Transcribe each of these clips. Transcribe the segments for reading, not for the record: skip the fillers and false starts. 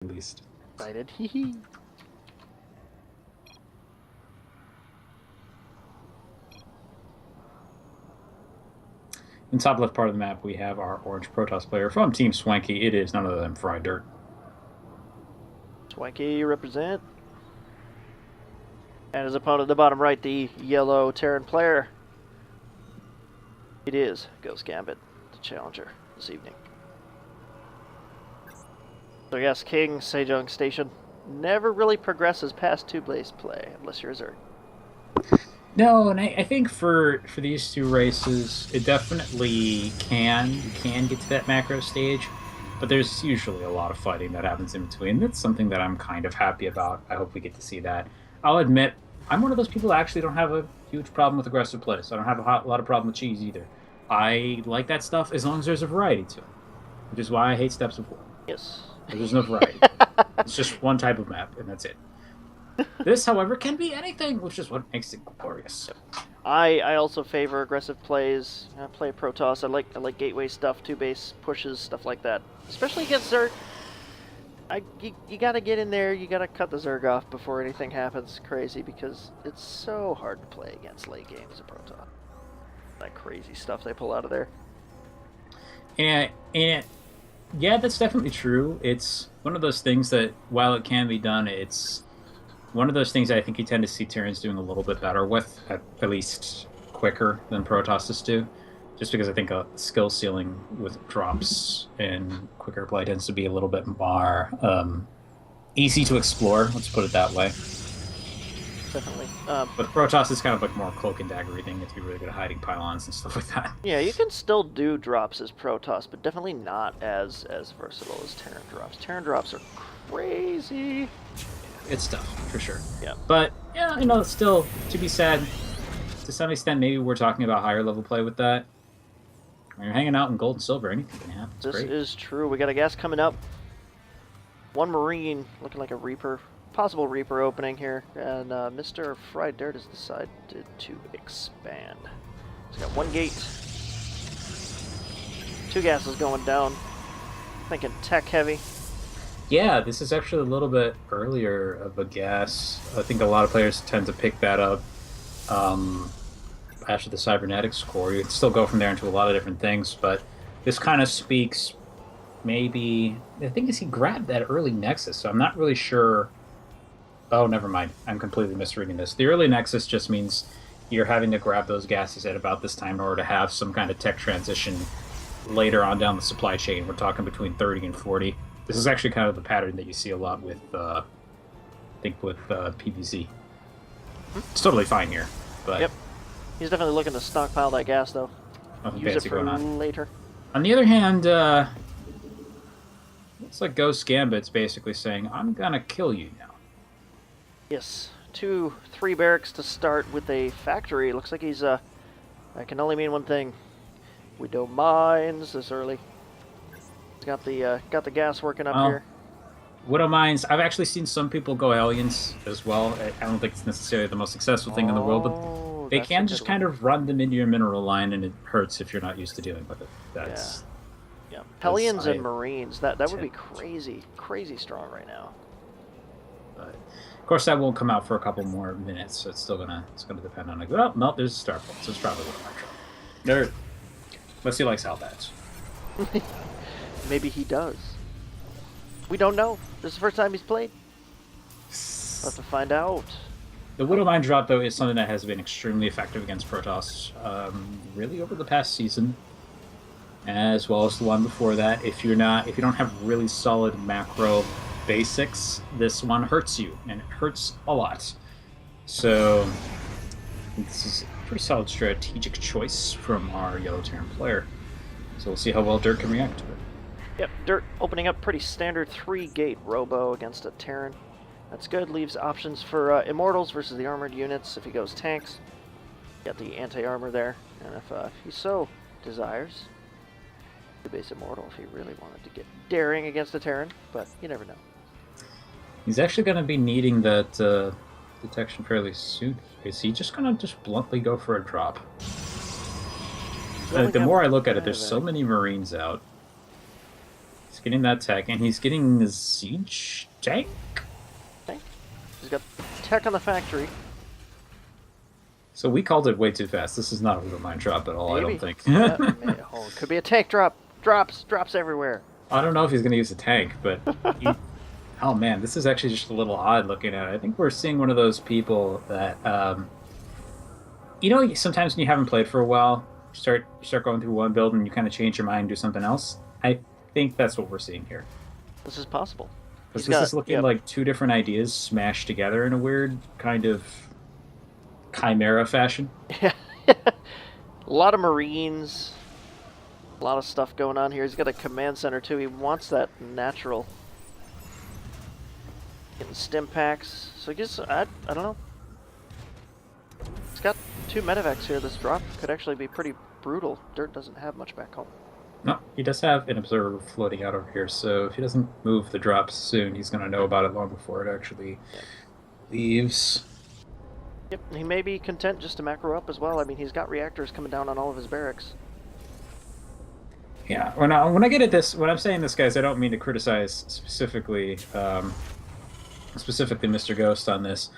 At least. Excited. Hee hee. In the top left part of the map, we have our orange Protoss player from Team Swanky. It is none other than Frieddirt. Swanky represent. And his opponent at the bottom right, the yellow Terran player. It is GhostGambit, the challenger this evening. So yes, King Sejong Station never really progresses past two-blaze play unless you're a Zerg. No, and I think for these two races, it definitely can get to that macro stage, but there's usually a lot of fighting that happens in between. That's something that I'm kind of happy about. I hope we get to see that. I'll admit, I'm one of those people that actually don't have a huge problem with aggressive plays. I don't have a lot of problem with cheese either. I like that stuff as long as there's a variety to it, which is why I hate Steps of War. Yes. There's no variety. It's just one type of map, and that's it. This, however, can be anything, which is what makes it glorious. I also favor aggressive plays. I play Protoss. I like gateway stuff, two-base pushes, stuff like that. Especially against Zerg. You gotta get in there, you gotta cut the Zerg off before anything happens crazy, because it's so hard to play against late game as a Protoss. That crazy stuff they pull out of there. And yeah, that's definitely true. It's one of those things that, while it can be done, it's one of those things I think you tend to see Terrans doing a little bit better with, at least quicker than Protosses do. Just because I think a skill ceiling with drops and quicker play tends to be a little bit more easy to explore, let's put it that way. Definitely. But Protoss is kind of like more cloak and daggery thing. You have to be really good at hiding pylons and stuff like that. Yeah, you can still do drops as Protoss, but definitely not as versatile as Terran drops. Terran drops are crazy. It's tough, for sure. Yeah. But, yeah, you know, still, to be said, to some extent, maybe we're talking about higher level play with that. When you're hanging out in gold and silver, anything can happen. It's This great. is true. We got a gas coming up. One Marine looking like a Reaper. Possible Reaper opening here. And Mr. Frieddirt has decided to expand. He's got one gate. Two gases going down. Thinking tech heavy. Yeah, this is actually a little bit earlier of a gas. I think a lot of players tend to pick that up after the cybernetics core. You can still go from there into a lot of different things, but this kind of speaks maybe... The thing is, he grabbed that early Nexus, so I'm not really sure... Oh, never mind. I'm completely misreading this. The early Nexus just means you're having to grab those gases at about this time in order to have some kind of tech transition later on down the supply chain. We're talking between 30 and 40. This is actually kind of the pattern that you see a lot with, I think, with PVZ. It's totally fine here, but... Yep. He's definitely looking to stockpile that gas, though. Nothing Use it fancy for going on. later. On the other hand, looks like GhostGambit's basically saying, I'm gonna kill you now. Yes. 3 barracks to start with a factory. Looks like he's, that can only mean one thing. Widow mines this early. He's got the gas working up here. Widow Mines, I've actually seen some people go Aliens as well. I don't think it's necessarily the most successful thing in the world, but they can just kind of run them into your mineral line, and it hurts if you're not used to dealing with it. That's... Yeah. Hellions and Marines, that would be crazy strong right now. But of course, that won't come out for a couple more minutes, so it's gonna depend on, like, well, no, there's a Starport, so it's probably Widow Mine trouble. There, unless he likes Halbats. Maybe he does. We don't know. This is the first time he's played. We'll have to find out. The Widow Mine drop, though, is something that has been extremely effective against Protoss, really over the past season, as well as the one before that. If you don't have really solid macro basics, this one hurts you, and it hurts a lot. So this is a pretty solid strategic choice from our Yellow Terran player. So we'll see how well Dirt can react to it. Yep, Dirt opening up pretty standard 3-gate Robo against a Terran. That's good. Leaves options for Immortals versus the armored units if he goes tanks. Got the anti-armor there. And if he so desires, the base Immortal if he really wanted to get daring against a Terran. But you never know. He's actually going to be needing that detection fairly soon. Is he just going to bluntly go for a drop? The more I look at it, there's so many Marines out. He's getting that tech, and he's getting the siege tank. Okay. He's got tech on the factory. So we called it way too fast. This is not a real mine drop at all, Maybe. I don't think. Oh, it could be a tank drop. Drops everywhere. I don't know if he's going to use a tank, but he, oh man, this is actually just a little odd looking at it. I think we're seeing one of those people that, sometimes when you haven't played for a while, you start going through one build and you kind of change your mind and do something else. I think that's what we're seeing here. This is possible. Because this is looking like two different ideas smashed together in a weird kind of chimera fashion. Yeah. A lot of Marines. A lot of stuff going on here. He's got a command center too. He wants that natural. Getting stim packs. So I guess, I don't know. He's got 2 medevacs here. This drop could actually be pretty brutal. Dirt doesn't have much back home. No, he does have an observer floating out over here, so if he doesn't move the drops soon, he's going to know about it long before it actually leaves. Yep, he may be content just to macro up as well. I mean, he's got reactors coming down on all of his barracks. Yeah, when I get at this, when I'm saying this, guys, I don't mean to criticize specifically Mr. Ghost on this.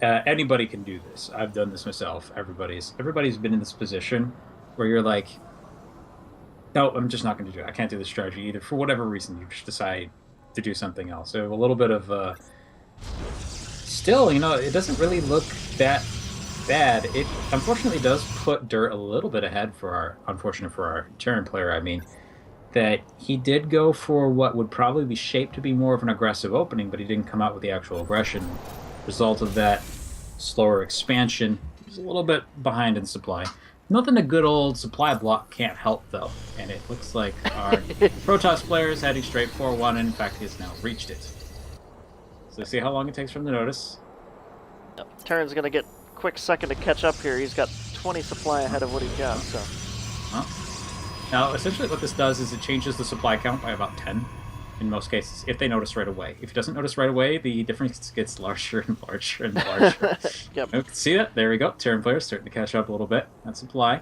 Anybody can do this. I've done this myself. Everybody's been in this position where you're like, no, I'm just not going to do it. I can't do this strategy either. For whatever reason, you just decide to do something else. So a little bit of still, it doesn't really look that bad. It unfortunately does put Dirt a little bit ahead for our Terran player. I mean, that he did go for what would probably be shaped to be more of an aggressive opening, but he didn't come out with the actual aggression. Result of that, slower expansion. He's a little bit behind in supply. Nothing a good old supply block can't help, though. And it looks like our Protoss player is heading straight for one, and in fact, he has now reached it. So see how long it takes from the notice. Yep. Terran's going to get a quick second to catch up here. He's got 20 supply ahead of what he's got, so... Well, now, essentially what this does is it changes the supply count by about 10 in most cases, if they notice right away. If he doesn't notice right away, the difference gets larger and larger and larger. Yep. Oh, see that? There we go. Terran player's starting to catch up a little bit. That's supply.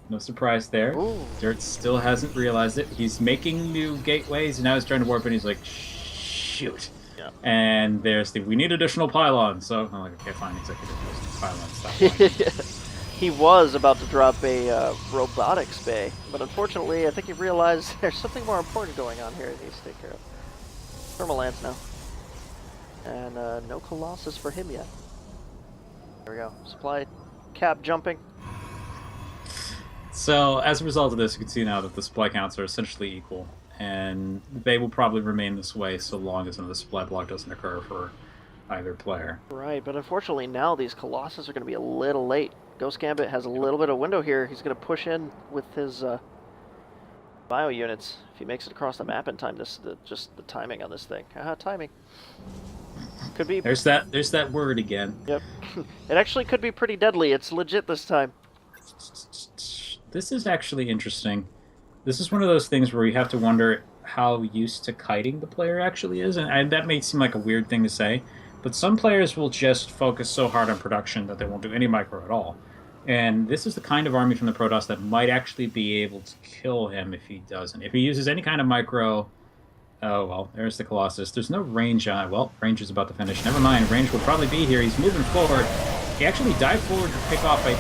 No surprise there. Ooh. Dirt still hasn't realized it. He's making new gateways, and now he's trying to warp, and he's like, shoot. Yeah. And there's we need additional pylons. So I'm like, okay, fine, executive pylons. Stop. He was about to drop a robotics bay, but unfortunately, I think he realized there's something more important going on here that he needs to take care of. Thermal lance now. And no Colossus for him yet. There we go. Supply cap jumping. So, as a result of this, you can see now that the supply counts are essentially equal, and they will probably remain this way so long as another supply block doesn't occur for either player. Right, but unfortunately now these Colossus are going to be a little late. GhostGambit has a little bit of window here. He's going to push in with his bio units. If he makes it across the map in time, just the timing on this thing. Timing. Could be. There's that word again. Yep. It actually could be pretty deadly. It's legit this time. This is actually interesting. This is one of those things where you have to wonder how used to kiting the player actually is, and that may seem like a weird thing to say, but some players will just focus so hard on production that they won't do any micro at all. And this is the kind of army from the Protoss that might actually be able to kill him if he doesn't. If he uses any kind of micro... Oh, well, there's the Colossus. There's no range on it. Well, range is about to finish. Never mind, range will probably be here. He's moving forward. He actually dived forward to pick off, I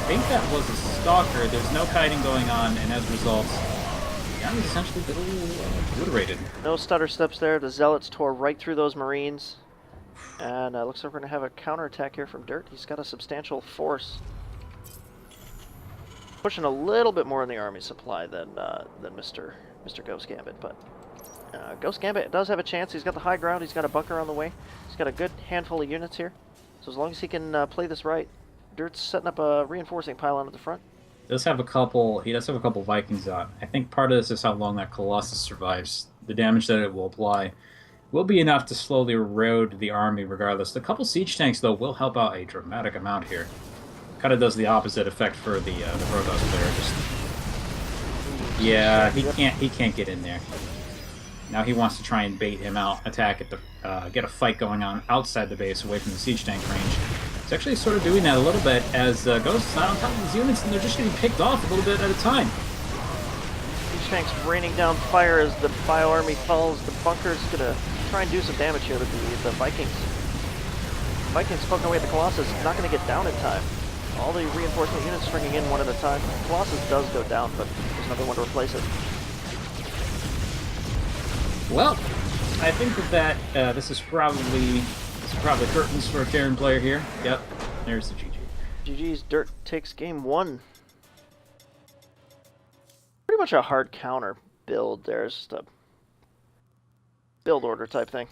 think that was a Stalker. There's no kiting going on, and as a result, the army's essentially obliterated. No stutter steps there. The Zealots tore right through those Marines. And looks like we're going to have a counterattack here from Dirt. He's got a substantial force. Pushing a little bit more in the army supply than Mr. GhostGambit, but GhostGambit does have a chance. He's got the high ground. He's got a bunker on the way. He's got a good handful of units here. So as long as he can play this right, Dirt's setting up a reinforcing pylon at the front. He does have a couple Vikings on. I think part of this is how long that Colossus survives. The damage that it will apply will be enough to slowly erode the army regardless. The couple siege tanks, though, will help out a dramatic amount here. Kind of does the opposite effect for the Protoss player. Yeah, he can't get in there. Now he wants to try and bait him out, attack at the get a fight going on outside the base, away from the siege tank range. He's actually sort of doing that a little bit as Ghost is not on top of his units, and they're just getting picked off a little bit at a time. He's tanks raining down fire as the Bio Army falls. The bunker's gonna try and do some damage here to the Vikings. Vikings poking away at the Colossus, not gonna get down in time. All the reinforcement units stringing in one at a time. Colossus does go down, but there's another one to replace it. Well, I think that this is probably curtains for a Terran player here. Yep, there's the GG. GG's. Dirt takes game 1. Pretty much a hard counter build there. It's just a build order type thing.